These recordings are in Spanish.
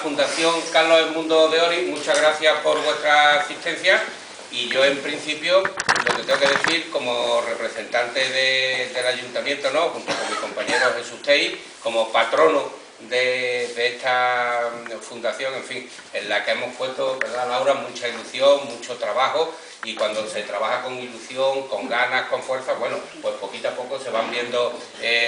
Fundación Carlos Edmundo de Ori, muchas gracias por vuestra asistencia. Y yo, en principio, lo que tengo que decir como representante del Ayuntamiento, ¿no?, junto con mi compañero Jesús Tei, como patrono de esta fundación, en fin, en la que hemos puesto, ¿verdad, Laura?, mucha ilusión, mucho trabajo, y cuando se trabaja con ilusión, con ganas, con fuerza, bueno, pues poquito a poco se van viendo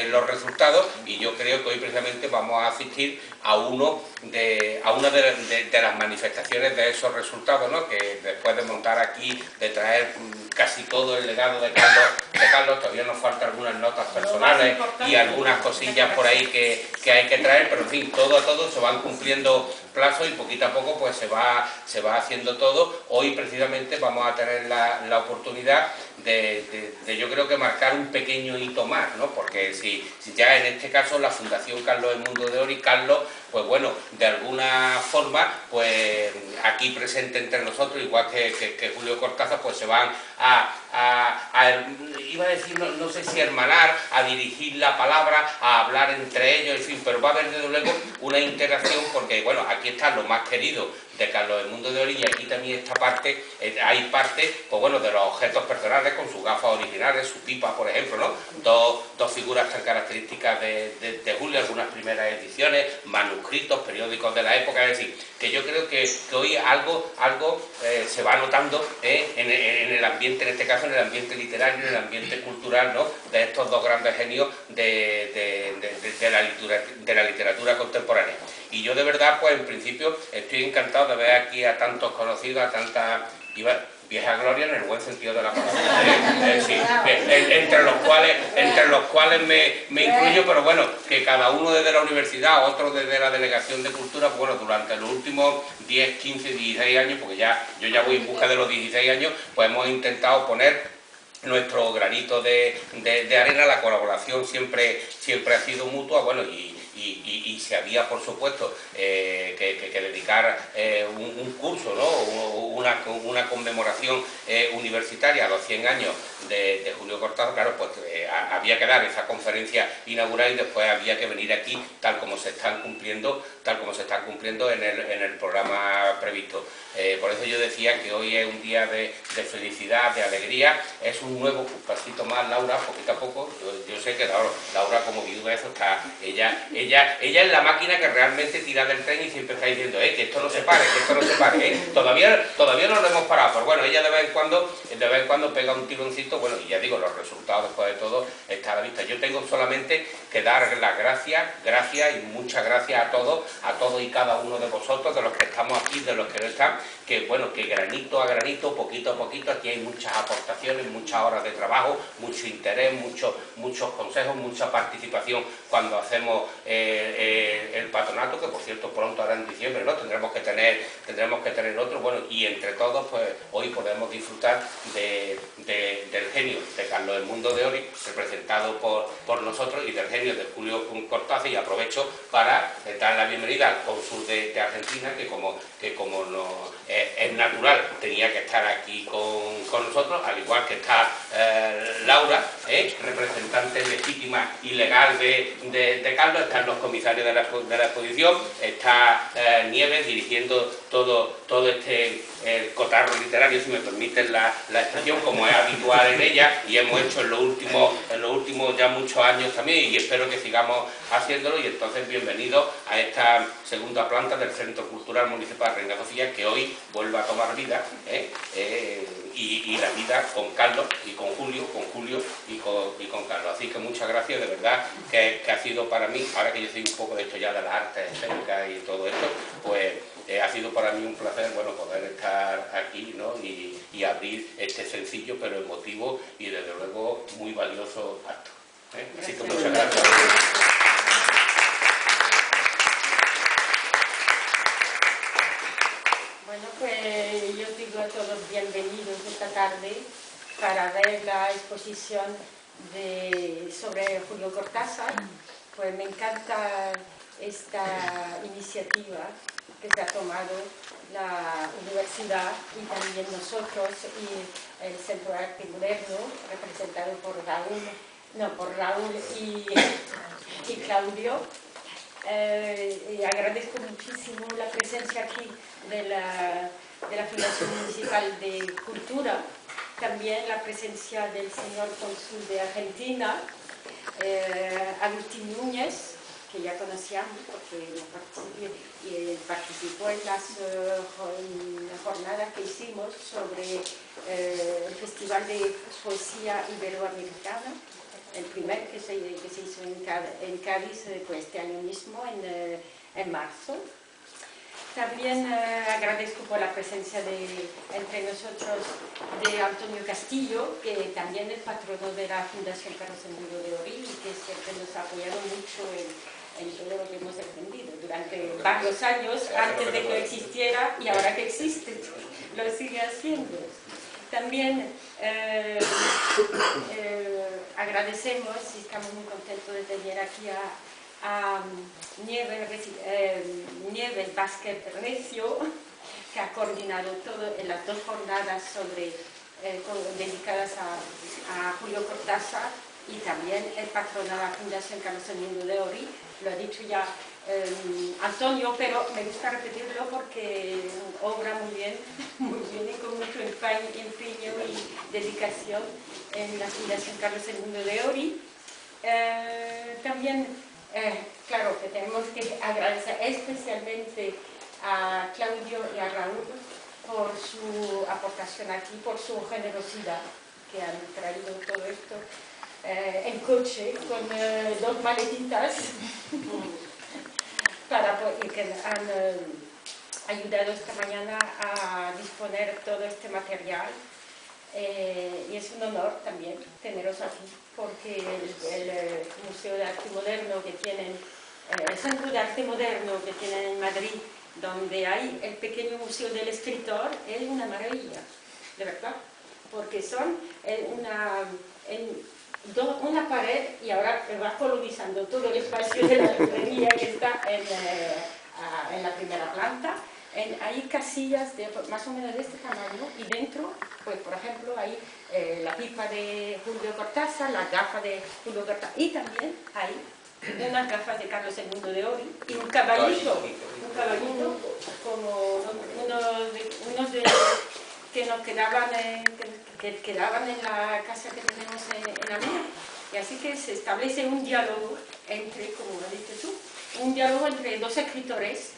los resultados, y yo creo que hoy precisamente vamos a asistir a una de las manifestaciones de esos resultados, ¿no?, que después de montar aquí, de traer casi todo el legado de Carlos, todavía nos faltan algunas notas personales y algunas cosillas por ahí que hay que traer, pero en fin, todo a todo se van cumpliendo plazos y poquito a poco pues se va haciendo todo. Hoy precisamente vamos a tener la oportunidad de yo creo que marcar un pequeño hito más, ¿no?, porque si ya en este caso la Fundación Carlos Edmundo de Ori, Carlos, pues bueno, de alguna forma, pues aquí presente entre nosotros, igual que Julio Cortázar, pues se van iba a decir, no sé si hermanar, a dirigir la palabra, a hablar entre ellos, en fin, pero va a haber desde luego una interacción, porque bueno, aquí está lo más querido de Carlos Edmundo de Ori, y aquí también esta parte, hay parte, pues bueno, de los objetos personales, con sus gafas originales, su pipa, por ejemplo, ¿no? Dos figuras tan características de Julio, algunas primeras ediciones, manuscritos, periódicos de la época, es decir, que yo creo que hoy algo se va notando en el ambiente, en este caso en el ambiente literario, en el ambiente cultural, ¿no?, de estos dos grandes genios de la literatura contemporánea. Y yo de verdad, pues en principio, estoy encantado de ver aquí a tantos conocidos, a tantas vieja gloria en el buen sentido de la palabra, sí, entre los cuales me incluyo, pero bueno, que cada uno desde la universidad, otro desde la Delegación de Cultura, bueno, durante los últimos 10, 15, 16 años, porque yo ya voy en busca de los 16 años, pues hemos intentado poner nuestro granito de arena. La colaboración siempre ha sido mutua, bueno, y se había, por supuesto, que dedicar un curso, ¿no?, una conmemoración universitaria a los 100 años de Julio Cortázar, claro, pues había que dar esa conferencia inaugural y después había que venir aquí tal como se están cumpliendo en el programa previsto. Por eso yo decía que hoy es un día de felicidad, de alegría, es un nuevo pasito más, Laura, poquito a poco. Yo sé que Laura, como viuda, eso está, ella es la máquina que realmente tira del tren y siempre está diciendo, que esto no se pare, todavía no lo hemos parado, pero bueno, ella de vez en cuando pega un tironcito, bueno, y ya digo, los resultados después de todo está a la vista. Yo tengo solamente que dar las gracias y muchas gracias a todos y cada uno de vosotros, de los que estamos aquí, de los que no están, que bueno, que granito a granito, poquito a poquito, aquí hay muchas aportaciones, muchas horas de trabajo, mucho interés, muchos consejos, mucha participación cuando hacemos el patronato, que por cierto pronto ahora en diciembre, ¿no?, tendremos que tener otro, bueno, y entre todos pues hoy podemos disfrutar del genio de Carlos Edmundo de Ori, representado por nosotros, y del genio de Julio Cortázar, y aprovecho para dar la bienvenida al cónsul de Argentina, que como es natural, tenía que estar aquí con nosotros, al igual que está Laura, representante legítima y legal de Carlos, están los comisarios de la exposición, está Nieves dirigiendo todo este cotarro literario, si me permiten la expresión, como es habitual en ella, y hemos hecho en los últimos ya muchos años también, y espero que sigamos haciéndolo. Y entonces bienvenidos a esta segunda planta del Centro Cultural Municipal Reina Sofía, que hoy vuelve a tomar vida, y la vida con Carlos y con Julio y con Carlos. Así que muchas gracias, de verdad, que ha sido para mí, ahora que yo soy un poco de esto ya de las artes escénicas y todo esto, pues ha sido para mí un placer, bueno, poder estar aquí, ¿no?, y abrir este sencillo pero emotivo y desde luego muy valioso acto. Así que muchas gracias. Bueno, pues yo digo a todos bienvenidos esta tarde para ver la exposición sobre Julio Cortázar. Pues me encanta esta iniciativa que se ha tomado la universidad y también nosotros y el Centro de Arte Moderno, representado por Raúl y Claudio. Y agradezco muchísimo la presencia aquí de la Fundación Municipal de Cultura, también la presencia del señor cónsul de Argentina, Agustín Núñez, que ya conocíamos porque participó en las jornadas que hicimos sobre el Festival de Poesía Iberoamericana, el primer que se hizo en Cádiz este año mismo, en marzo. También agradezco por la presencia entre nosotros de Antonio Castillo, que también es patrono de la Fundación Carlos II de Ory y que siempre nos ha apoyado mucho en todo lo que hemos aprendido durante varios años, antes de que existiera y ahora que existe, lo sigue haciendo. También agradecemos y estamos muy contentos de tener aquí a Nieves Vázquez Recio, que ha coordinado todo en las dos jornadas dedicadas a Julio Cortázar, y también el patrono de la Fundación Carlos II de Ory. Lo ha dicho ya Antonio, pero me gusta repetirlo porque obra muy bien y con mucho empeño y dedicación en la Fundación Carlos II de Ory. También, claro, que tenemos que agradecer especialmente a Claudio y a Raúl por su aportación aquí, por su generosidad, que han traído todo esto en coche con dos maletitas y que han ayudado esta mañana a disponer todo este material. Y es un honor también teneros aquí, porque el Museo de Arte Moderno que tienen, el Centro de Arte Moderno que tienen en Madrid, donde hay el pequeño Museo del Escritor, es una maravilla, de verdad, porque son una pared y ahora va colonizando todo el espacio de la librería que está en la primera planta. Hay casillas más o menos de este tamaño y dentro, pues por ejemplo, hay la pipa de Julio Cortázar, las gafas de Julio Cortázar y también hay unas gafas de Carlos II de Ory y un caballito como unos que nos quedaban en la casa que tenemos en la mía. Y así que se establece un diálogo entre, como lo dices tú, un diálogo entre dos escritores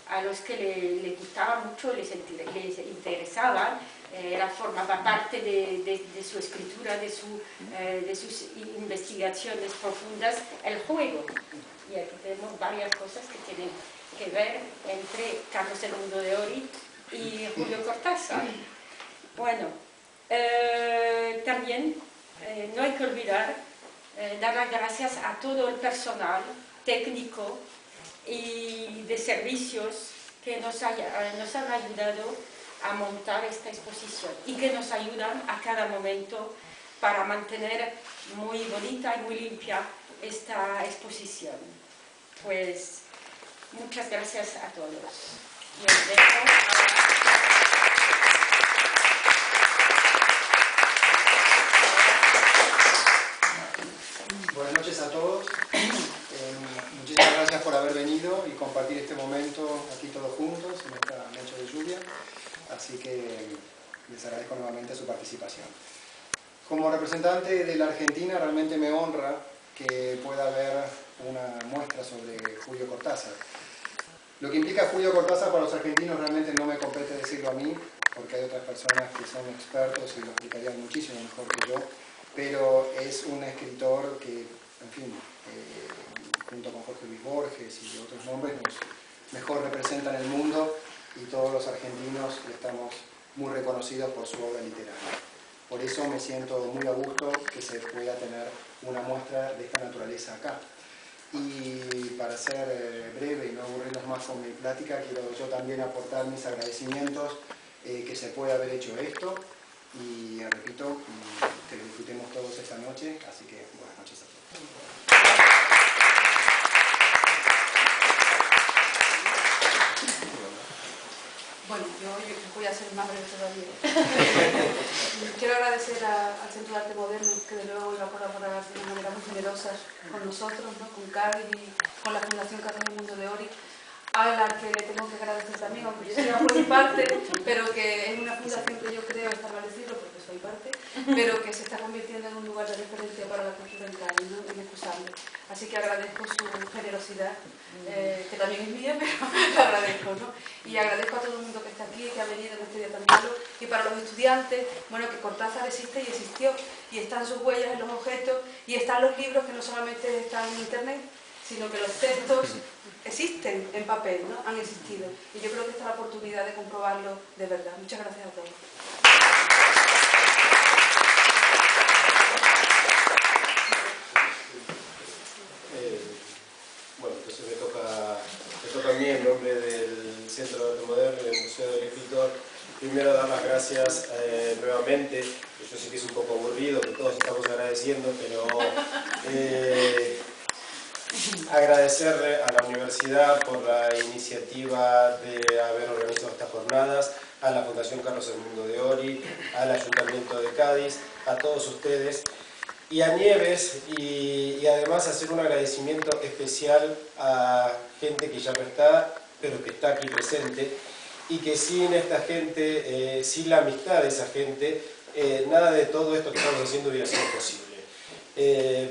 a los que les gustaba mucho, les interesaba, formaba parte de su escritura, de sus investigaciones profundas, el juego. Y aquí tenemos varias cosas que tienen que ver entre Carlos II de Ory y Julio Cortázar. Bueno, también no hay que olvidar dar las gracias a todo el personal técnico y de servicios que nos han ayudado a montar esta exposición y que nos ayudan a cada momento para mantener muy bonita y muy limpia esta exposición. Pues muchas gracias a todos. Y os dejo Buenas noches a todos. Muchísimas gracias por haber venido y compartir este momento aquí todos juntos en esta noche de lluvia. Así que les agradezco nuevamente su participación. Como representante de la Argentina, realmente me honra que pueda haber una muestra sobre Julio Cortázar. Lo que implica Julio Cortázar para los argentinos realmente no me compete decirlo a mí, porque hay otras personas que son expertos y lo explicarían muchísimo mejor que yo, pero es un escritor que, en fin, junto con Jorge Luis Borges y otros nombres, nos mejor representan el mundo y todos los argentinos estamos muy reconocidos por su obra literaria. Por eso me siento muy a gusto que se pueda tener una muestra de esta naturaleza acá. Y para ser breve y no aburrirnos más con mi plática, quiero yo también aportar mis agradecimientos que se pueda haber hecho esto y repito, que lo disfrutemos todos esta noche, así que buenas noches a todos. Bueno, yo voy a ser más breve todavía. Quiero agradecer al Centro de Arte Moderno, que de nuevo iba a colaborar de una manera muy generosa con nosotros, ¿no? Con Cádiz y con la Fundación Carlos II de Ory, a la que le tengo que agradecer también, aunque yo sea por mi parte, pero que es una fundación que yo creo, está mal decirlo porque soy parte, pero que se está convirtiendo en un lugar de referencia para la cultura en Cádiz, ¿no? Inexcusable. Así que agradezco su generosidad, que también es mía, pero la agradezco, ¿no? Y agradezco a todo el mundo que está aquí, que ha venido en este día tan malo, y para los estudiantes, bueno, que Cortázar existe y existió, y están sus huellas en los objetos, y están los libros que no solamente están en internet, sino que los textos existen en papel, ¿no? Han existido. Y yo creo que esta es la oportunidad de comprobarlo de verdad. Muchas gracias a todos. Bueno, entonces me toca a mí en nombre del Centro de Arte Moderno y del Museo del Escritor. Primero dar las gracias nuevamente, yo sé que es un poco aburrido, que todos estamos agradeciendo, pero agradecerle a la universidad por la iniciativa de haber organizado estas jornadas, a la Fundación Carlos Edmundo de Ory, al Ayuntamiento de Cádiz, a todos ustedes, y a Nieves, y además hacer un agradecimiento especial a gente que ya no está, pero que está aquí presente, y que sin esta gente, sin la amistad de esa gente, nada de todo esto que estamos haciendo hubiera sido posible.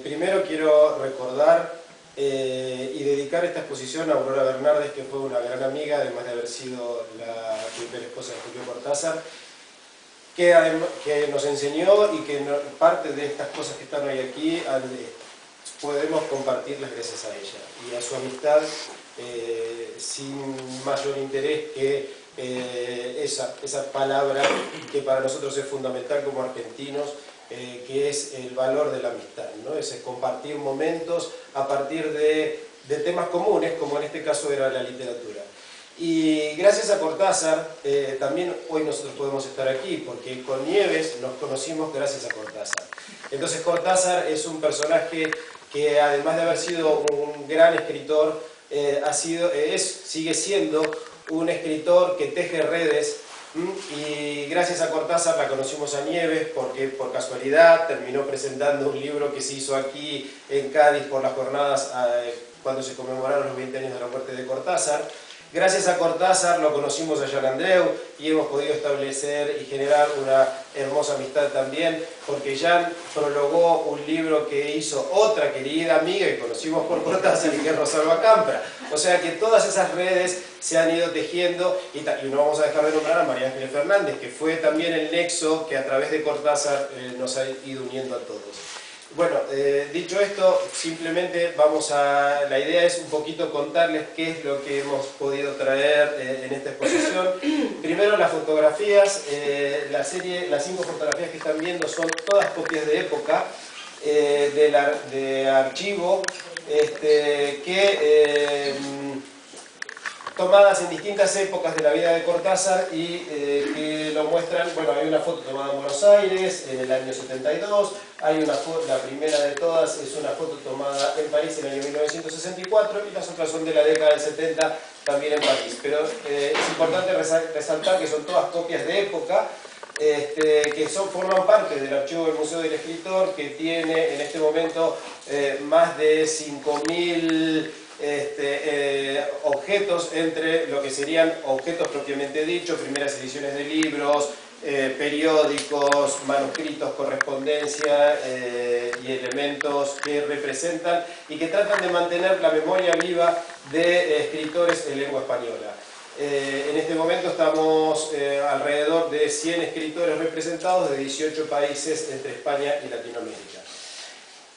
Primero quiero recordar y dedicar esta exposición a Aurora Bernardes, que fue una gran amiga, además de haber sido la primera esposa de Julio Cortázar, que nos enseñó y que parte de estas cosas que están hoy aquí podemos compartirlas gracias a ella y a su amistad, sin mayor interés que esa palabra que para nosotros es fundamental como argentinos, que es el valor de la amistad, ¿no? Es compartir momentos a partir de temas comunes, como en este caso era la literatura. Y gracias a Cortázar, también hoy nosotros podemos estar aquí, porque con Nieves nos conocimos gracias a Cortázar. Entonces Cortázar es un personaje que, además de haber sido un gran escritor, sigue siendo un escritor que teje redes. Y gracias a Cortázar la conocimos a Nieves, porque por casualidad terminó presentando un libro que se hizo aquí en Cádiz por las jornadas cuando se conmemoraron los 20 años de la muerte de Cortázar. Gracias a Cortázar lo conocimos a Jean Andreu y hemos podido establecer y generar una hermosa amistad también, porque Jean prologó un libro que hizo otra querida amiga que conocimos por Cortázar y que es Rosalba Campra. O sea que todas esas redes se han ido tejiendo y no vamos a dejar de nombrar a María Ángeles Fernández, que fue también el nexo que a través de Cortázar nos ha ido uniendo a todos. Bueno, dicho esto, simplemente la idea es un poquito contarles qué es lo que hemos podido traer en esta exposición. Primero las fotografías, las 5 fotografías que están viendo son todas copias de época, de archivo, tomadas en distintas épocas de la vida de Cortázar y que lo muestran. Bueno, hay una foto tomada en Buenos Aires en el año 72, hay una foto, la primera de todas es una foto tomada en París en el año 1964 y las otras son de la década del 70 también en París. Pero es importante resaltar que son todas copias de época, que forman parte del archivo del Museo del Escritor, que tiene en este momento más de 5.000 objetos, entre lo que serían objetos propiamente dichos, primeras ediciones de libros, periódicos, manuscritos, correspondencia y elementos que representan y que tratan de mantener la memoria viva de escritores en lengua española. En este momento estamos alrededor de 100 escritores representados de 18 países entre España y Latinoamérica.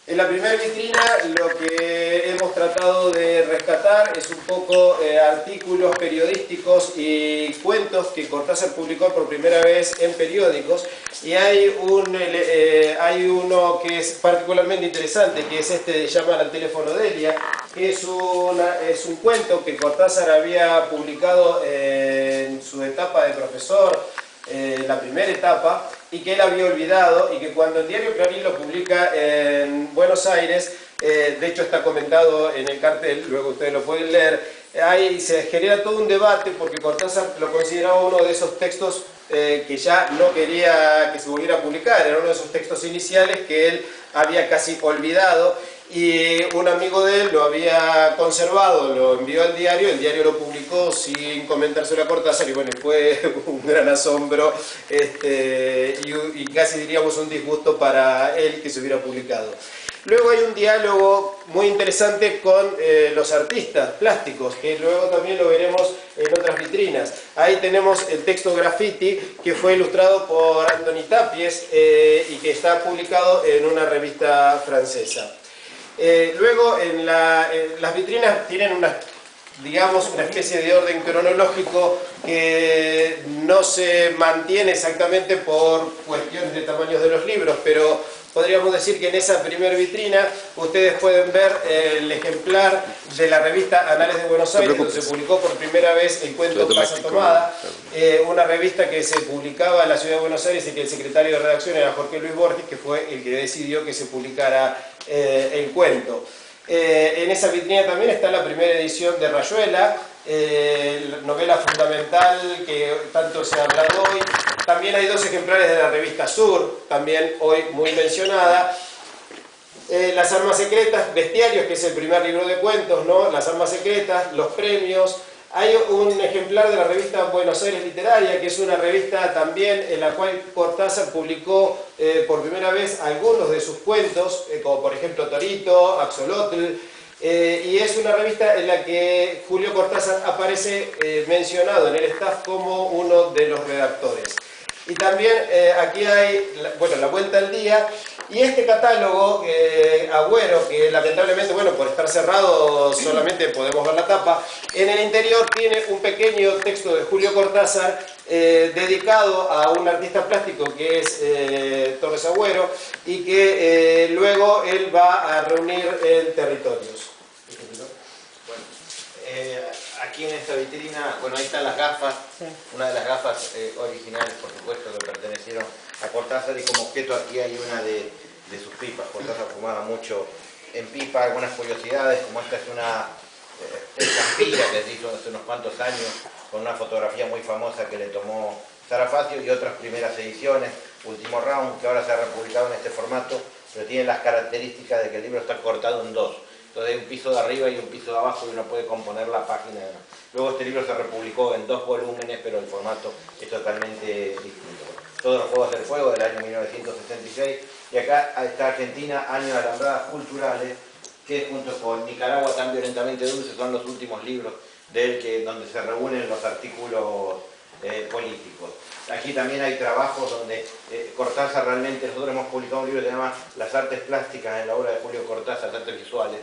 En la primera vitrina lo que hemos tratado de rescatar es un poco artículos periodísticos y cuentos que Cortázar publicó por primera vez en periódicos, y hay uno que es particularmente interesante, que es Llaman al teléfono de Elia, que es un cuento que Cortázar había publicado en su etapa de profesor, la primera etapa, y que él había olvidado, y que cuando el diario Clarín lo publica en Buenos Aires, de hecho está comentado en el cartel, luego ustedes lo pueden leer, ahí se genera todo un debate porque Cortázar lo consideraba uno de esos textos que ya no quería que se volviera a publicar, era uno de esos textos iniciales que él había casi olvidado, y un amigo de él lo había conservado, lo envió al diario, el diario lo publicó sin comentárselo a Cortázar y bueno, fue un gran asombro y casi diríamos un disgusto para él que se hubiera publicado. Luego hay un diálogo muy interesante con los artistas plásticos, que luego también lo veremos en otras vitrinas. Ahí tenemos el texto Graffiti, que fue ilustrado por Antoni Tàpies y que está publicado en una revista francesa. Luego en las vitrinas tienen digamos, una especie de orden cronológico que no se mantiene exactamente por cuestiones de tamaños de los libros, pero podríamos decir que en esa primera vitrina ustedes pueden ver el ejemplar de la revista Anales de Buenos Aires, donde se publicó por primera vez el cuento Casa Tomada, una revista que se publicaba en la ciudad de Buenos Aires y que el secretario de redacción era Jorge Luis Borges, que fue el que decidió que se publicara el cuento. En esa vitrina también está la primera edición de Rayuela, novela fundamental que tanto se ha hablado hoy. También hay 2 ejemplares de la revista Sur, también hoy muy mencionada. Las armas secretas, Bestiarios, que es el primer libro de cuentos, ¿no? Las armas secretas, los premios. Hay un ejemplar de la revista Buenos Aires Literaria, que es una revista también en la cual Cortázar publicó por primera vez algunos de sus cuentos, como por ejemplo Torito, Axolotl, y es una revista en la que Julio Cortázar aparece mencionado en el staff como uno de los redactores. Y también aquí hay, bueno, La Vuelta al Día, y este catálogo, Agüero, que lamentablemente, bueno, por estar cerrado solamente podemos ver la tapa, en el interior tiene un pequeño texto de Julio Cortázar dedicado a un artista plástico que es Torres Agüero, y que luego él va a reunir en Territorios. Aquí en esta vitrina, bueno, ahí están las gafas, Sí. una de las gafas originales, por supuesto, que pertenecieron a Cortázar, y como objeto aquí hay una de sus pipas. Cortázar fumaba mucho en pipa. Algunas curiosidades, como esta es una estampilla que se hizo hace unos cuantos años, con una fotografía muy famosa que le tomó Sara Facio, y otras primeras ediciones, Último Round, que ahora se ha republicado en este formato, pero tiene las características de que el libro está cortado en 2. Entonces hay un piso de arriba y un piso de abajo y uno puede componer la página. Luego este libro se republicó en 2 volúmenes, pero el formato es totalmente distinto. Todos los Juegos del Fuego del año 1966, y acá está Argentina, Año de Alambradas Culturales, que junto con Nicaragua tan violentamente dulce son los últimos libros de él donde se reúnen los artículos políticos. Aquí también hay trabajos donde Cortázar realmente, nosotros hemos publicado un libro que se llama Las artes plásticas en la obra de Julio Cortázar, las artes visuales.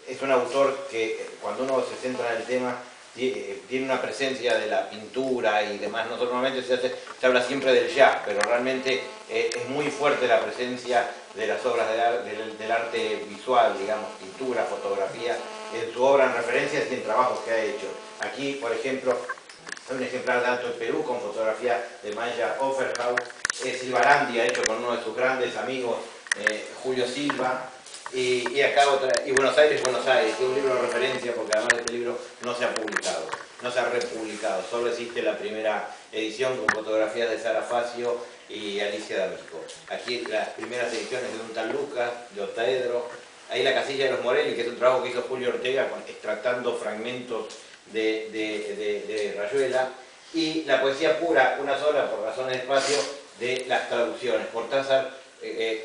Es un autor que cuando uno se centra en el tema tiene una presencia de la pintura y demás. Normalmente se habla siempre del jazz, pero realmente es muy fuerte la presencia de las obras del arte visual, digamos, pintura, fotografía, en su obra, en referencias y en trabajos que ha hecho. Aquí, por ejemplo, hay un ejemplar de Alto el Perú con fotografía de Maya Offerhaus, Silvarandia, hecho con uno de sus grandes amigos, Julio Silva, y acá y Buenos Aires, que es un libro de referencia, porque además este libro no se ha publicado, no se ha republicado, solo existe la primera edición con fotografías de Sara Facio y Alicia D'Amico. Aquí las primeras ediciones de un tal Lucas, de Otaedro, ahí La Casilla de los Morelli, que es un trabajo que hizo Julio Ortega extractando fragmentos de Rayuela, y la poesía pura, una sola, por razones de espacio, de las traducciones. Cortázar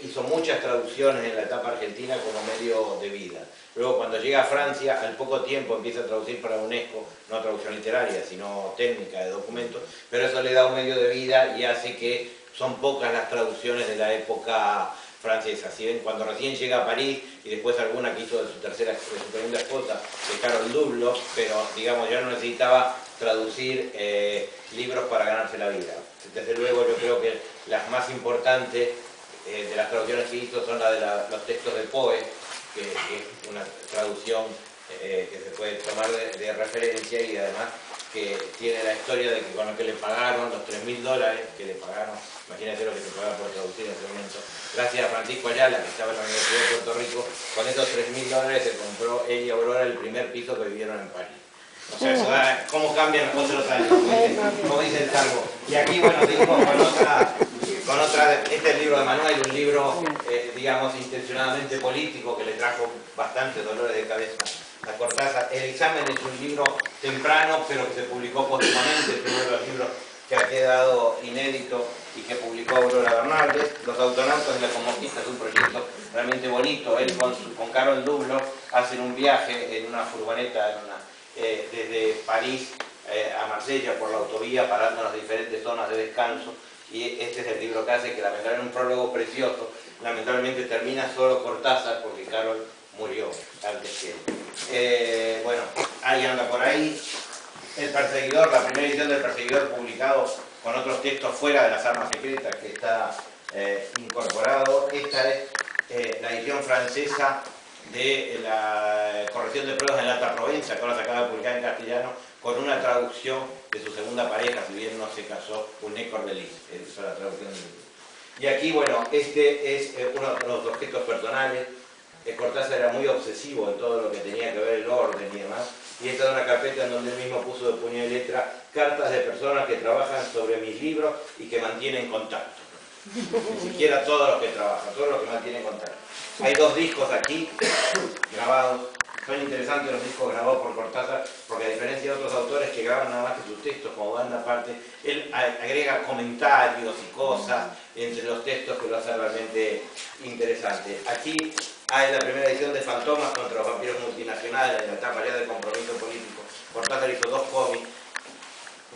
hizo muchas traducciones en la etapa argentina como medio de vida. Luego, cuando llega a Francia, al poco tiempo empieza a traducir para UNESCO, no traducción literaria, sino técnica de documentos, pero eso le da un medio de vida y hace que son pocas las traducciones de la época francesa. Si ven, cuando recién llega a París, y después alguna que hizo de su segunda esposa, de Carol Dublo, pero digamos ya no necesitaba traducir libros para ganarse la vida. Desde luego yo creo que las más importantes de las traducciones que hizo son las de los textos de Poe, que es una traducción que se puede tomar de referencia, y además que tiene la historia de que con lo que le pagaron, los $3.000 que le pagaron, imagínate lo que se pagaba por traducir en ese momento, gracias a Francisco Ayala, que estaba en la Universidad de Puerto Rico, con esos $3.000 se compró él y Aurora el primer piso que vivieron en París. O sea, eso da, cómo cambian los otros años, como dice el tango. Y aquí, bueno, seguimos con otra, este es el libro de Manuel, un libro, digamos, intencionadamente político, que le trajo bastantes dolores de cabeza a Cortázar. El examen es un libro temprano, pero que se publicó póstumamente, es uno de los libros que ha quedado inédito y que publicó Aurora Bernaldez. Los autonautas de la Conquista es un proyecto realmente bonito. Él con Carol Dublo hacen un viaje en una furgoneta desde París a Marsella por la autovía, parando en las diferentes zonas de descanso, y este es el libro que hace, que lamentablemente es un prólogo precioso, lamentablemente termina solo Cortázar porque Carol murió antes que él. Bueno, ahí anda por ahí. El Perseguidor, la primera edición del Perseguidor, publicado con otros textos fuera de las armas secretas, que está incorporado. Esta es la edición francesa de la corrección de pruebas en la Alta Provenza, que ahora se acaba de publicar en castellano, con una traducción de su segunda pareja, si bien no se casó, Uné Cordelis, esa es la traducción del libro. Y aquí, bueno, este es uno de los objetos personales. Cortázar era muy obsesivo en todo lo que tenía que ver el orden y demás, y esta es una carpeta en donde él mismo puso de puño y letra cartas de personas que trabajan sobre mis libros y que mantienen contacto. Ni siquiera todos los que trabajan, todos los que mantienen contacto. Hay 2 discos aquí, grabados. Son interesantes los discos grabados por Cortázar, porque a diferencia de otros autores que graban nada más que sus textos como banda aparte, él agrega comentarios y cosas entre los textos que lo hacen realmente interesante. Aquí hay la primera edición de Fantomas contra los vampiros multinacionales, en la etapa ya de compromiso político. Cortázar hizo 2 cómics,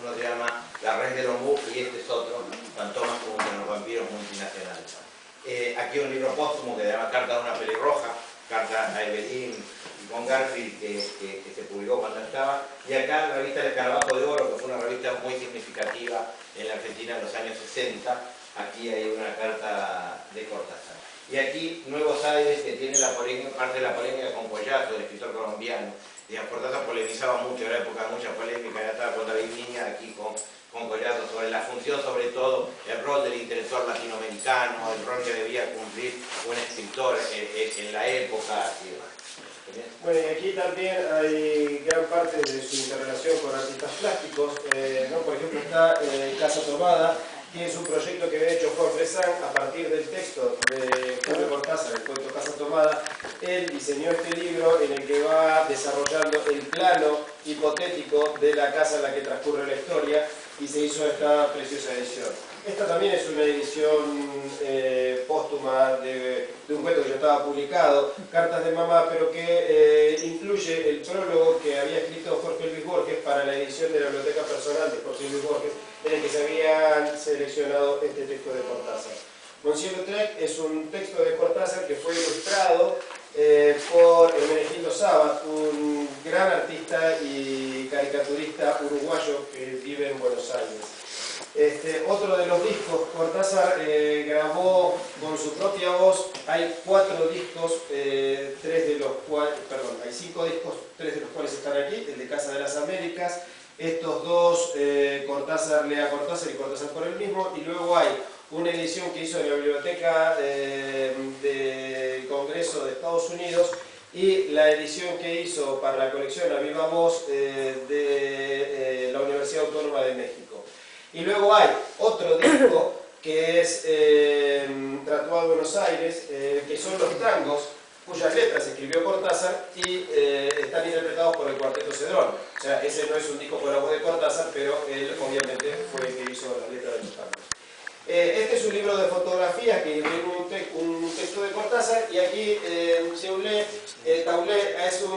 uno se llama La Red del Ombú y este es otro, Fantomas contra los vampiros multinacionales. Aquí un libro póstumo que se llama Carta de una pelirroja, carta a Evelyn con Garfield, que se publicó cuando estaba, y acá la revista El Escarabajo de Oro, que fue una revista muy significativa en la Argentina en los años 60. Aquí hay una carta de Cortázar. Y aquí Nuevos Aires, que tiene parte de la polémica con Collazo, el escritor colombiano. Cortázar polemizaba mucho, era época de mucha polémica, ya estaba con David Viña aquí con Collazo, sobre la función, sobre todo el rol del intelectual latinoamericano, el rol que debía cumplir un escritor en la época y demás. Bueno, y aquí también hay gran parte de su interrelación con artistas plásticos, ¿no? Por ejemplo está Casa Tomada, que es un proyecto que había hecho Juan Fresán a partir del texto de Julio Cortázar, el cuento Casa Tomada. Él diseñó este libro en el que va desarrollando el plano hipotético de la casa en la que transcurre la historia, y se hizo esta preciosa edición. Esta también es una edición póstuma de un cuento que ya estaba publicado, Cartas de Mamá, pero que incluye el prólogo que había escrito Jorge Luis Borges para la edición de la Biblioteca Personal de Jorge Luis Borges, en el que se habían seleccionado este texto de Cortázar. Monsieur-Lautrec es un texto de Cortázar que fue ilustrado por Hermenegildo Sabat, un gran artista y caricaturista uruguayo que vive en Buenos Aires. Otro de los discos, Cortázar grabó con su propia voz. Hay 4 discos, hay 5 discos, 3 de los cuales están aquí, el de Casa de las Américas. Estos 2, Cortázar, Lea Cortázar y Cortázar por él mismo, y luego hay una edición que hizo en la Biblioteca del Congreso de Estados Unidos y la edición que hizo para la colección A Viva Voz de la Universidad Autónoma de México. Y luego hay otro disco que es Tratado de Buenos Aires, que son los tangos, cuyas letras escribió Cortázar y están interpretados por el Cuarteto Cedrón. O sea, ese no es un disco con la voz de Cortázar, pero él obviamente fue el que hizo las letras de los tangos. Este es un libro de fotografías que incluye un texto de Cortázar, y aquí Taulé es un